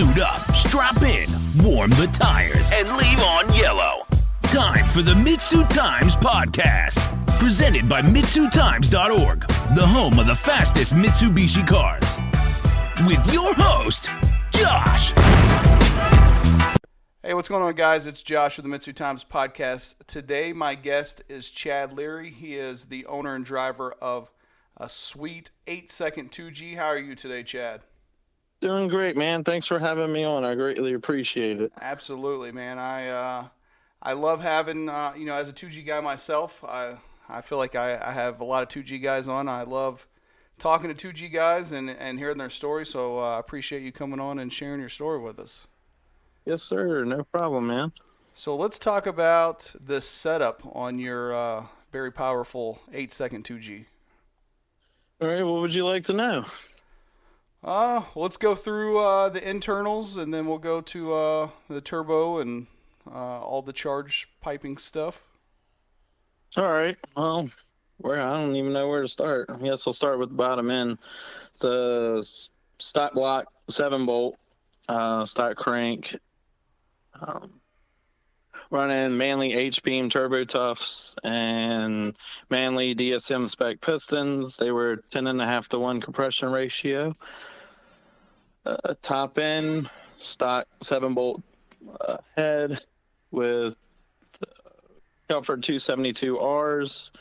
Suit up, strap in, warm the tires, and leave on yellow. Time for the MitsuTimes podcast. Presented by MitsuTimes.org, the home of the fastest Mitsubishi cars. With your host, Josh. Hey, what's going on, guys? It's Josh with the MitsuTimes podcast. Today, my guest is Chad Leary. He is the owner and driver of a sweet 8-second 2G. How are you today, Chad? Doing great, man. Thanks for having me on. I greatly appreciate it. Absolutely, man. I love having, as a 2G guy myself, I feel like I have a lot of 2G guys on. I love talking to 2G guys and hearing their stories, so I appreciate you coming on and sharing your story with us. Yes, sir. No problem, man. So let's talk about this setup on your very powerful 8-second 2G. All right, what would you like to know? Let's go through the internals, and then we'll go to the turbo and all the charge piping stuff. All right. Well, I don't even know where to start. I guess I'll start with the bottom end. The stock block 7-bolt, stock crank, running Manley H-beam turbo tufts and Manley DSM spec pistons. They were 10.5 to 1 compression ratio. Top end stock 7-bolt head with Telford 272Rs,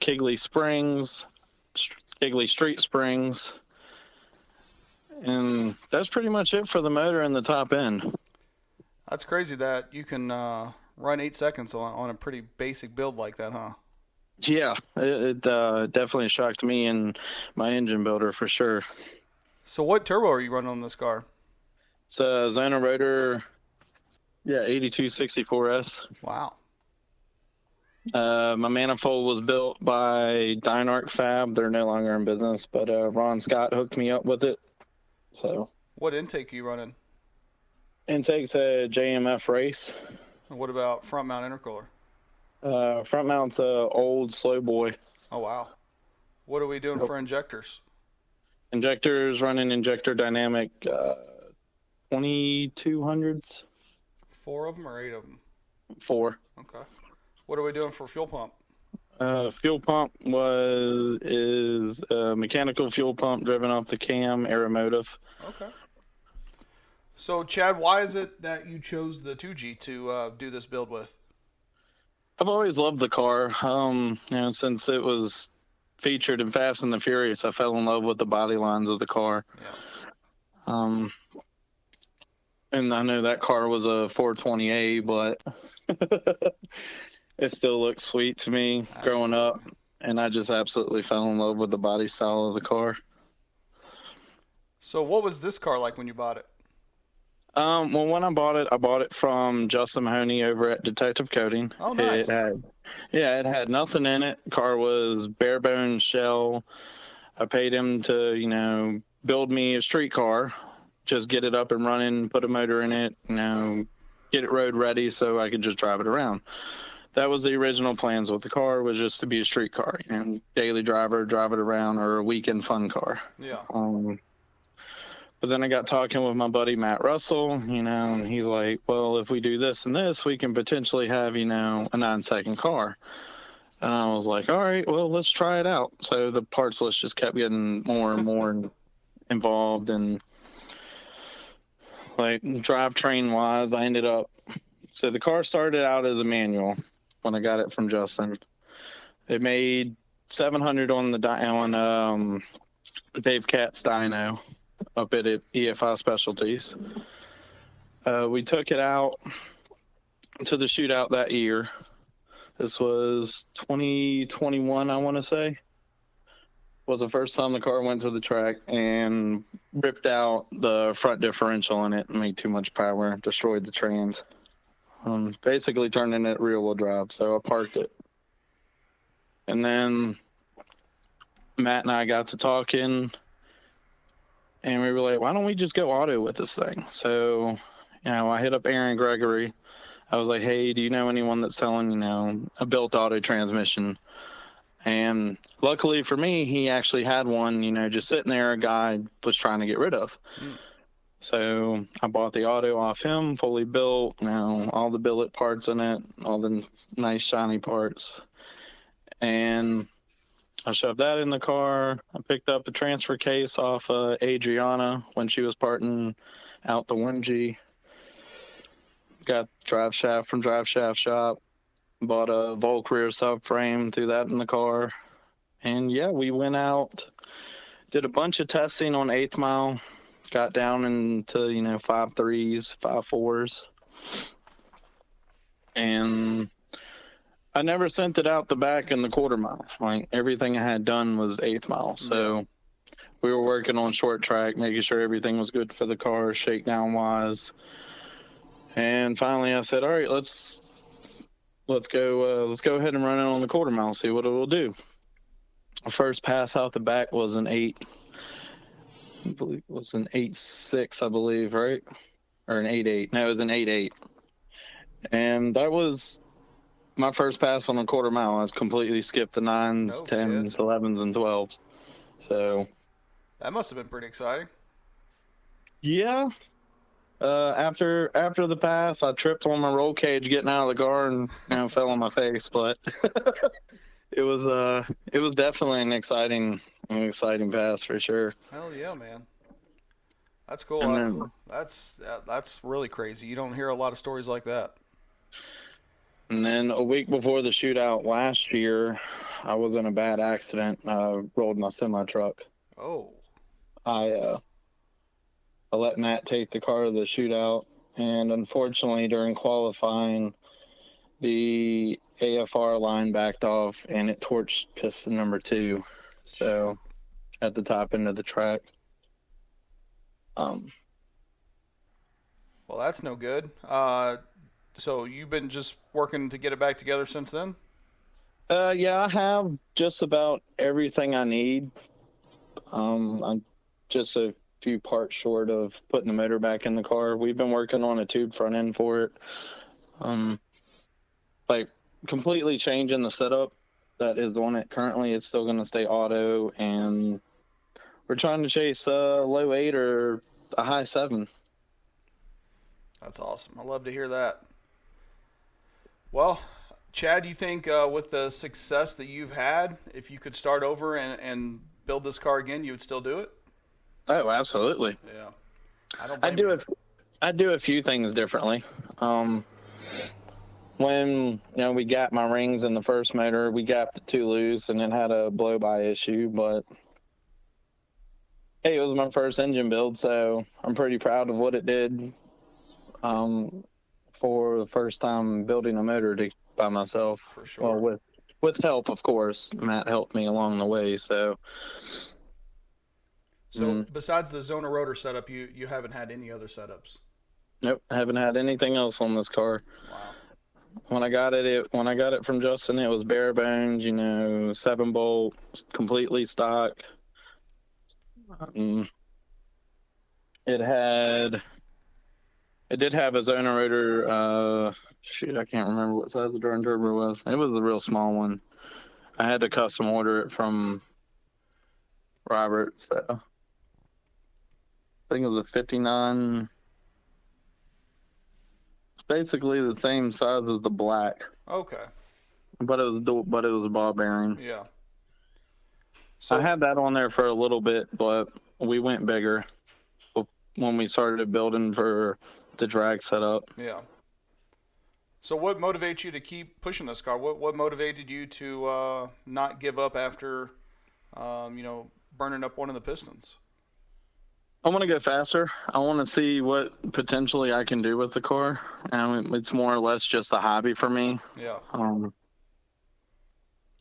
Kigley springs, Kigley street springs, and that's pretty much it for the motor and the top end. That's crazy that you can run 8 seconds on a pretty basic build like that, huh? Yeah, it definitely shocked me and my engine builder for sure. So what turbo are you running on this car? It's a Zona Rotor, 8264S. Wow. My manifold was built by Dynarc Fab. They're no longer in business, but Ron Scott hooked me up with it. So. What intake are you running? Intake's a JMF race. And what about front mount intercooler? Front mount's a old slow boy. Oh, wow. What are we doing for injectors? Injectors running Injector Dynamic 2200s. 4 of them or 8 of them? 4. Okay. What are we doing for fuel pump? Fuel pump is a mechanical fuel pump driven off the cam Aeromotive. Okay. So, Chad, why is it that you chose the 2G to do this build with? I've always loved the car. Since it was featured in Fast and the Furious, I fell in love with the body lines of the car. Yeah. And I know that car was a 420A, but it still looks sweet to me growing up. And I just absolutely fell in love with the body style of the car. So what was this car like when you bought it? Well, when I bought it from Justin Mahoney over at Detective Coating. Oh, nice. It had nothing in it. Car was bare bones shell. I paid him to, build me a street car, just get it up and running, put a motor in it, get it road ready so I could just drive it around. That was the original plans with the car, was just to be a street car, daily driver, drive it around, or a weekend fun car. Yeah. But then I got talking with my buddy Matt Russell, and he's like, well, if we do this and this, we can potentially have, a 9-second car. And I was like, all right, well, let's try it out. So the parts list just kept getting more and more involved. And like drivetrain wise, I ended up, so the car started out as a manual when I got it from Justin. It made 700 on Dave Katz's dyno up at EFI Specialties. We took it out to the shootout that year. This was 2021, I want to say. Was the first time the car went to the track, and ripped out the front differential in it and made too much power, destroyed the trans. Basically turning it rear-wheel drive, so I parked it. And then Matt and I got to talking, and we were like, why don't we just go auto with this thing? So, I hit up Aaron Gregory. I was like, hey, do you know anyone that's selling, a built auto transmission? And luckily for me, he actually had one, just sitting there a guy was trying to get rid of. So I bought the auto off him, fully built, all the billet parts in it, all the nice shiny parts. And I shoved that in the car. I picked up a transfer case off Adriana when she was parting out the 1G. Got drive shaft from Drive Shaft Shop. Bought a Volk rear subframe, threw that in the car. And yeah, we went out, did a bunch of testing on 8th mile, got down into, 5.3s, 5.4s. And I never sent it out the back in the quarter mile. Like, everything I had done was 8th mile. So we were working on short track, making sure everything was good for the car, shakedown wise. And finally I said, all right, let's go ahead and run it on the quarter mile, see what it will do. First pass out the back was an 8. I believe it was an 8.6, I believe, right? Or an 8.8. No, it was an 8.8. And that was my first pass on a quarter mile. I completely skipped the 9s, 10s, 11s, and 12s. So that must have been pretty exciting. Yeah. After the pass, I tripped on my roll cage getting out of the car and fell on my face. But it was definitely an exciting pass for sure. Hell yeah, man. That's cool. That's really crazy. You don't hear a lot of stories like that. And then a week before the shootout last year, I was in a bad accident. I rolled my semi-truck. Oh. I let Matt take the car to the shootout, and unfortunately during qualifying, the AFR line backed off and it torched piston number 2. So at the top end of the track. Well, that's no good. So you've been just working to get it back together since then? Yeah, I have just about everything I need. I'm just a few parts short of putting the motor back in the car. We've been working on a tube front end for it. Completely changing the setup that is on it currently. It's still going to stay auto, and we're trying to chase a low 8 or a high 7. That's awesome. I love to hear that. Well, Chad, you think with the success that you've had, if you could start over and build this car again, you would still do it? Oh, absolutely. Yeah. I do a few things differently. When we got my rings in the first motor, we got the 2 loose and it had a blow-by issue, but hey, it was my first engine build, so I'm pretty proud of what it did for the first time building a motor by myself. For sure. Well, with help, of course. Matt helped me along the way, so... So besides the Zona rotor setup, you haven't had any other setups? Nope, haven't had anything else on this car. Wow. When I got it from Justin, it was bare bones, 7 bolt, completely stock. It did have a Zona rotor. I can't remember what size the darn turbo was. It was a real small one. I had to custom order it from Robert, so I think it was a 59. Basically the same size as the black. Okay. But it was a ball bearing. Yeah. So I had that on there for a little bit, but we went bigger when we started building for the drag setup. Yeah. So what motivates you to keep pushing this car? What motivated you to not give up after, burning up one of the pistons? I want to go faster. I want to see what potentially I can do with the car. It's more or less just a hobby for me. Yeah.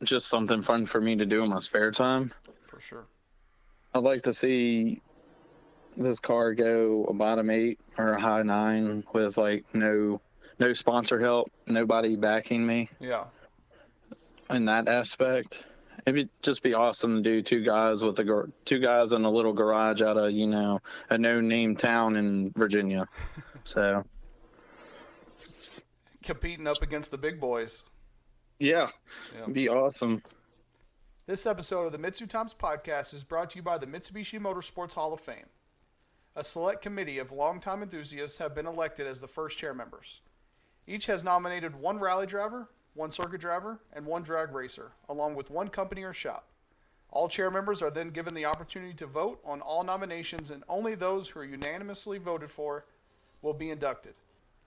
Just something fun for me to do in my spare time. For sure. I'd like to see this car go a bottom 8 or a high 9 with no sponsor help, nobody backing me. Yeah. In that aspect. It'd just be awesome to do 2 guys with two guys in a little garage out of, a no-name town in Virginia. So. Competing up against the big boys. Yeah. It'd be awesome. This episode of the MitsuTimes podcast is brought to you by the Mitsubishi Motorsports Hall of Fame. a select committee of longtime enthusiasts have been elected as the first chair members. Each has nominated one rally driver, one circuit driver, and one drag racer, along with one company or shop. All chair members are then given the opportunity to vote on all nominations, and only those who are unanimously voted for will be inducted.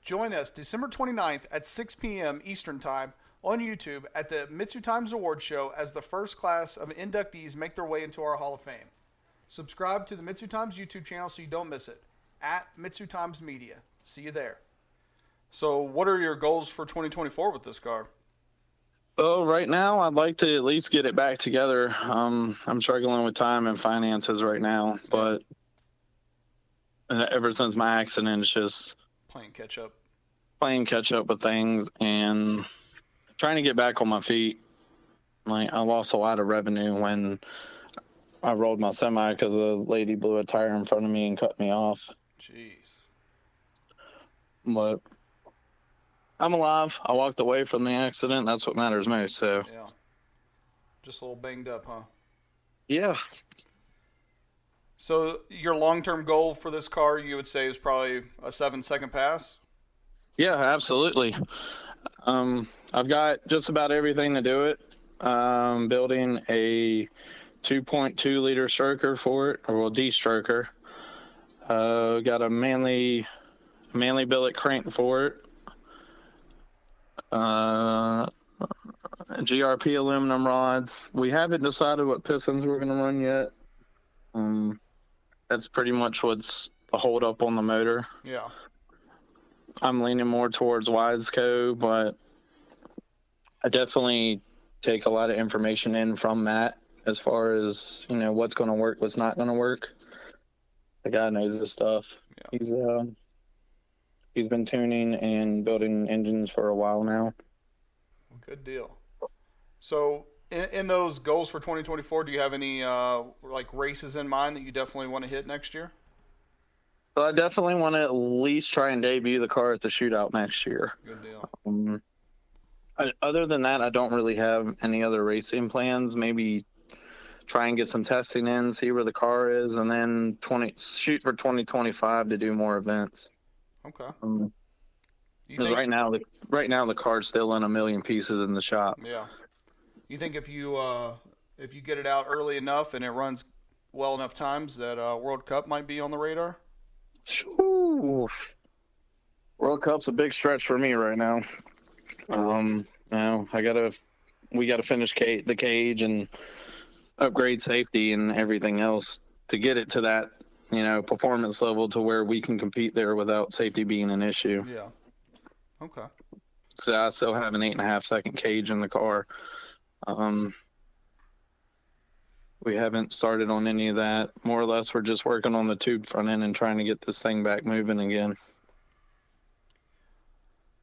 Join us December 29th at 6 p.m. Eastern Time on YouTube at the MitsuTimes Award Show as the first class of inductees make their way into our Hall of Fame. Subscribe to the MitsuTimes YouTube channel so you don't miss it. At MitsuTimes Media. See you there. So what are your goals for 2024 with this car? Oh, right now, I'd like to at least get it back together. I'm struggling with time and finances right now, but ever since my accident, it's just Playing catch up with things and trying to get back on my feet. Like, I lost a lot of revenue when I rolled my semi because a lady blew a tire in front of me and cut me off. Jeez. But I'm alive. I walked away from the accident. That's what matters most. So Yeah. Just a little banged up, huh? yeah. So your long-term goal for this car, you would say, is probably a 7-second pass? Yeah, absolutely. I've got just about everything to do it. Building a 2.2 liter stroker for it, or D-stroker. Got a manly billet crank for it. GRP aluminum rods. We haven't decided what pistons we're going to run yet. That's pretty much what's the hold up on the motor. Yeah. I'm leaning more towards Widesco, but I definitely take a lot of information in from Matt as far as, what's going to work, what's not going to work. The guy knows his stuff. Yeah. He's been tuning and building engines for a while now. Good deal. So in those goals for 2024, do you have any races in mind that you definitely want to hit next year? So I definitely want to at least try and debut the car at the shootout next year. Good deal. Other than that, I don't really have any other racing plans. Maybe try and get some testing in, see where the car is, and then shoot for 2025 to do more events. Okay. Because right now the car's still in a million pieces in the shop. Yeah. You think if you get it out early enough and it runs well enough times that World Cup might be on the radar? Ooh. World Cup's a big stretch for me right now. We gotta finish the cage and upgrade safety and everything else to get it to that, performance level to where we can compete there without safety being an issue. Yeah. Okay. So I still have an 8.5 second cage in the car. We haven't started on any of that. More or less, we're just working on the tube front end and trying to get this thing back moving again.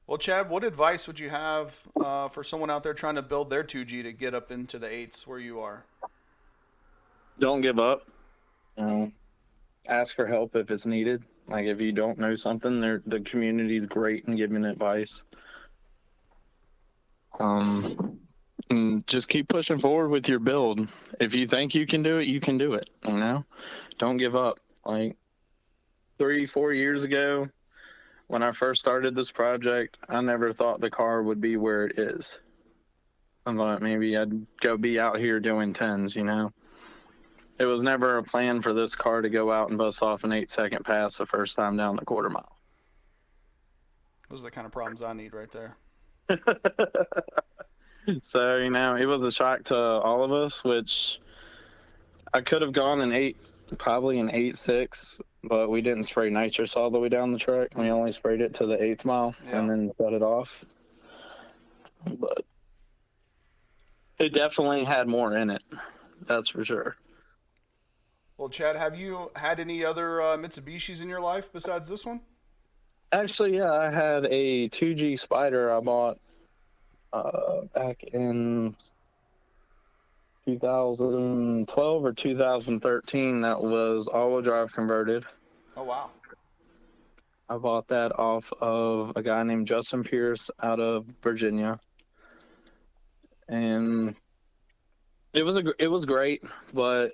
Well, Chad, what advice would you have for someone out there trying to build their 2G to get up into the 8s where you are? Don't give up. Ask for help if it's needed. Like, if you don't know something, the community's great in giving advice. And just keep pushing forward with your build. If you think you can do it, you can do it. Don't give up. Like 3-4 years ago, when I first started this project, I never thought the car would be where it is. I thought maybe I'd go be out here doing 10s, It was never a plan for this car to go out and bust off an 8-second pass the first time down the quarter mile. Those are the kind of problems I need right there. So, it was a shock to all of us, which I could have gone probably an 8.6, but we didn't spray nitrous all the way down the track. We only sprayed it to the 8th mile and then shut it off. But it definitely had more in it. That's for sure. Well, Chad, have you had any other Mitsubishis in your life besides this one? Actually, yeah, I had a 2G Spider I bought back in 2012 or 2013. That was all-wheel drive converted. Oh, wow. I bought that off of a guy named Justin Pierce out of Virginia. And it was great, but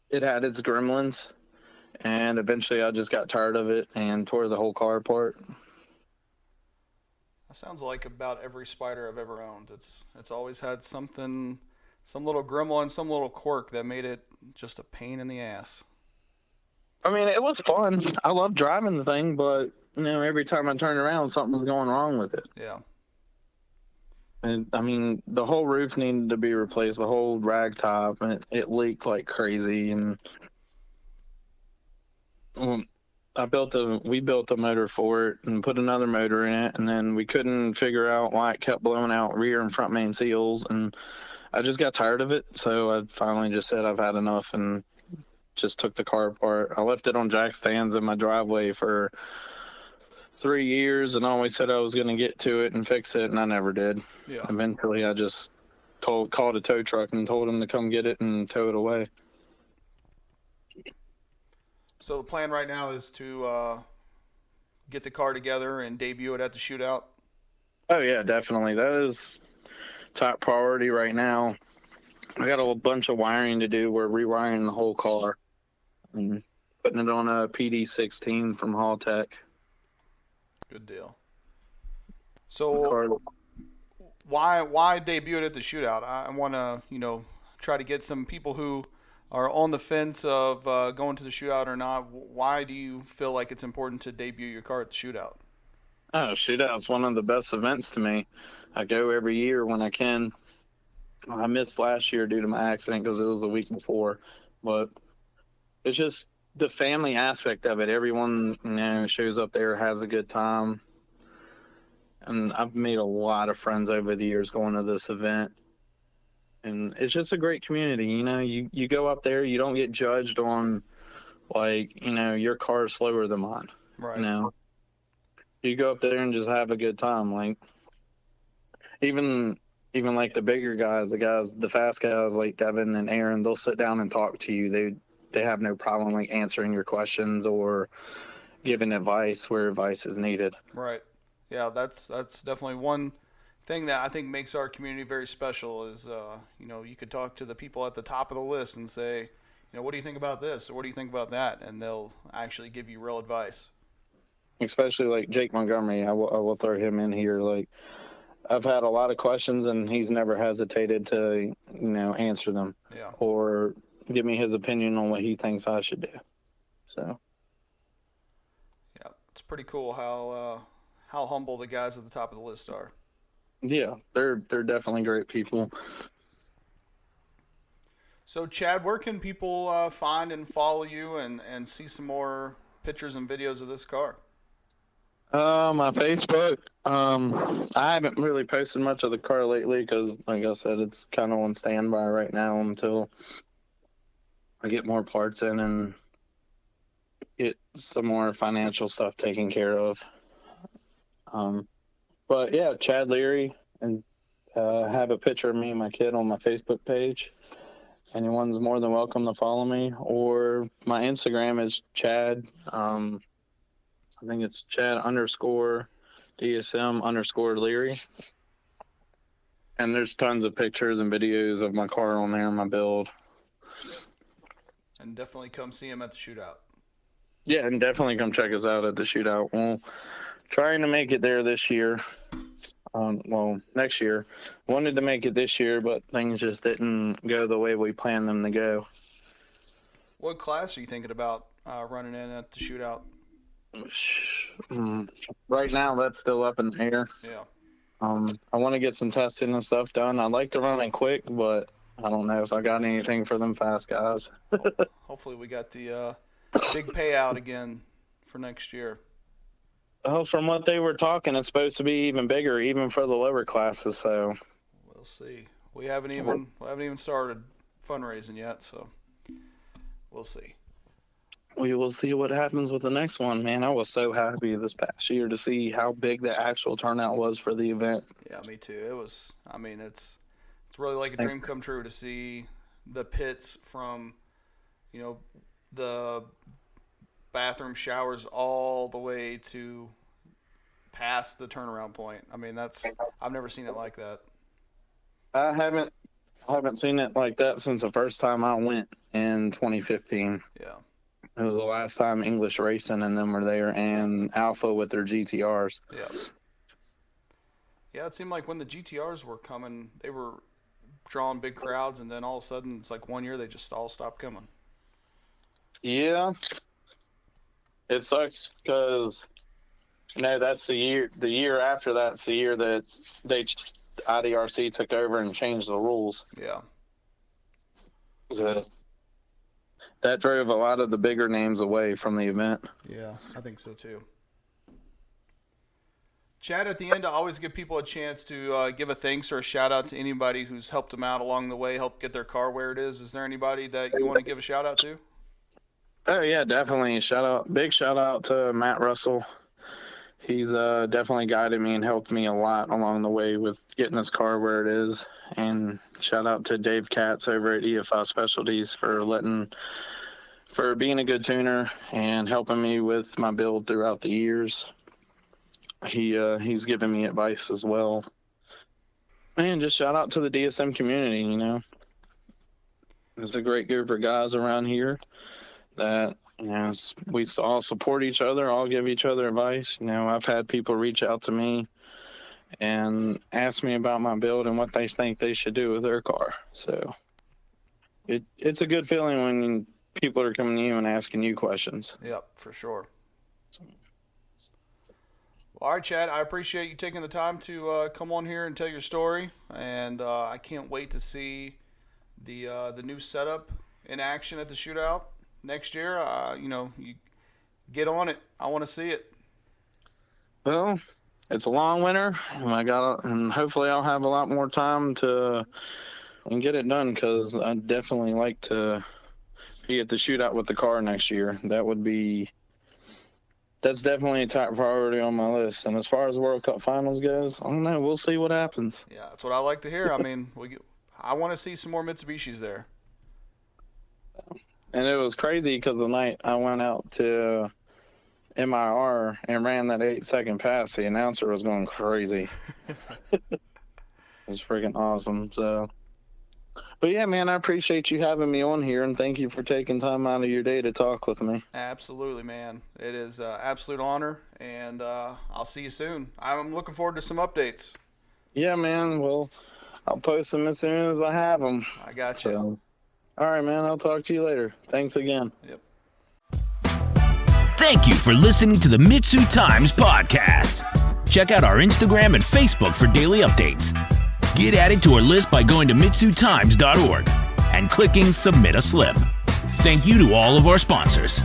it had its gremlins. and eventually I just got tired of it and tore the whole car apart. That sounds like about every Spider I've ever owned. It's always had something, some little gremlin, some little quirk that made it just a pain in the ass. I mean, it was fun. I love driving the thing, but every time I turned around, something was going wrong with it. Yeah. And I mean, the whole roof needed to be replaced, the whole rag top, and it leaked like crazy. And we built a motor for it and put another motor in it, and then we couldn't figure out why it kept blowing out rear and front main seals, and I just got tired of it. So I finally just said I've had enough and just took the car apart. I left it on jack stands in my driveway for 3 years and always said I was going to get to it and fix it, and I never did. Yeah. Eventually I just called a tow truck and told him to come get it and tow it away. So the plan right now is to get the car together and debut it at the shootout? Oh, yeah, definitely. That is top priority right now. I got a bunch of wiring to do. We're rewiring the whole car and putting it on a PD16 from Haltech. Good deal. So why debut it at the shootout? I want to, try to get some people who are on the fence of going to the shootout or not. Why do you feel like it's important to debut your car at the shootout? Oh, shootout's one of the best events to me. I go every year when I can. I missed last year due to my accident because it was a week before. But it's just the family aspect of it. Everyone, shows up there, has a good time. And I've made a lot of friends over the years going to this event. And it's just a great community. You go up there, you don't get judged on, your car is slower than mine. Right. You go up there and just have a good time. Like, even like the bigger guys, the fast guys like Devin and Aaron, they'll sit down and talk to you. They have no problem like answering your questions or giving advice where advice is needed. Right. Yeah, that's definitely one thing that I think makes our community very special is, you could talk to the people at the top of the list and say, what do you think about this? Or what do you think about that? And they'll actually give you real advice. Especially like Jake Montgomery. I will throw him in here. Like, I've had a lot of questions and he's never hesitated to, answer them. Yeah. Or give me his opinion on what he thinks I should do. So. Yeah, it's pretty cool how humble the guys at the top of the list are. Yeah, they're definitely great people. So, Chad, where can people find and follow you and see some more pictures and videos of this car? My Facebook. I haven't really posted much of the car lately because, like I said, it's kind of on standby right now until I get more parts in and get some more financial stuff taken care of. But yeah, Chad Leary, and have a picture of me and my kid on my Facebook page. Anyone's more than welcome to follow me, or my Instagram is Chad. I think it's Chad _DSM _Leary. And there's tons of pictures and videos of my car on there, my build. And definitely come see him at the shootout. Yeah, and definitely come check us out at the shootout. We'll trying to make it there this year. Next year. Wanted to make it this year, but things just didn't go the way we planned them to go. What class are you thinking about running in at the shootout? Right now, that's still up in the air. Yeah. I want to get some testing and stuff done. I'd like to run it quick, but I don't know if I got anything for them fast guys. Hopefully we got the big payout again for next year. Oh, from what they were talking, it's supposed to be even bigger, even for the lower classes. So we'll see. We haven't even started fundraising yet, so we'll see. We will see what happens with the next one, man. I was so happy this past year to see how big the actual turnout was for the event. Yeah, me too. It was. I mean, it's really like a dream come true to see the pits from, the bathroom showers all the way to past the turnaround point. I mean, I've never seen it like that. I haven't seen it like that since the first time I went in 2015. Yeah. It was the last time English Racing and them were there, and Alpha with their GTRs. Yeah. Yeah, it seemed like when the GTRs were coming, they were drawing big crowds, and then all of a sudden, it's like one year they just all stopped coming. Yeah. It sucks because, that's the year after that's the year that IDRC took over and changed the rules. Yeah. That drove a lot of the bigger names away from the event. Yeah, I think so too. Chad, at the end, I always give people a chance to give a thanks or a shout out to anybody who's helped them out along the way, helped get their car where it is. Is there anybody that you want to give a shout out to? Oh yeah, definitely. Big shout out to Matt Russell. He's definitely guided me and helped me a lot along the way with getting this car where it is. And shout out to Dave Katz over at EFI Specialties for being a good tuner and helping me with my build throughout the years. He's given me advice as well. And just shout out to the DSM community, There's a great group of guys around here that, we all support each other, all give each other advice. I've had people reach out to me and ask me about my build and what they think they should do with their car. So it's a good feeling when people are coming to you and asking you questions. Yep, for sure. Well, all right, Chad, I appreciate you taking the time to come on here and tell your story, and I can't wait to see the new setup in action at the shootout next year. You get on it. I want to see it. Well, it's a long winter, and hopefully I'll have a lot more time to get it done, because I'd definitely like to be at the shootout with the car next year. That's definitely a top priority on my list. And as far as World Cup Finals goes, I don't know. We'll see what happens. Yeah, that's what I like to hear. I mean, I want to see some more Mitsubishis there. And it was crazy because the night I went out to MIR and ran that 8-second pass, the announcer was going crazy. It was freaking awesome. But yeah, man, I appreciate you having me on here, and thank you for taking time out of your day to talk with me. Absolutely, man. It is an absolute honor, and I'll see you soon. I'm looking forward to some updates. Yeah, man. Well, I'll post them as soon as I have them. I got you. So, all right, man. I'll talk to you later. Thanks again. Yep. Thank you for listening to the MitsuTimes podcast. Check out our Instagram and Facebook for daily updates. Get added to our list by going to MitsuTimes.org and clicking Submit a Slip. Thank you to all of our sponsors.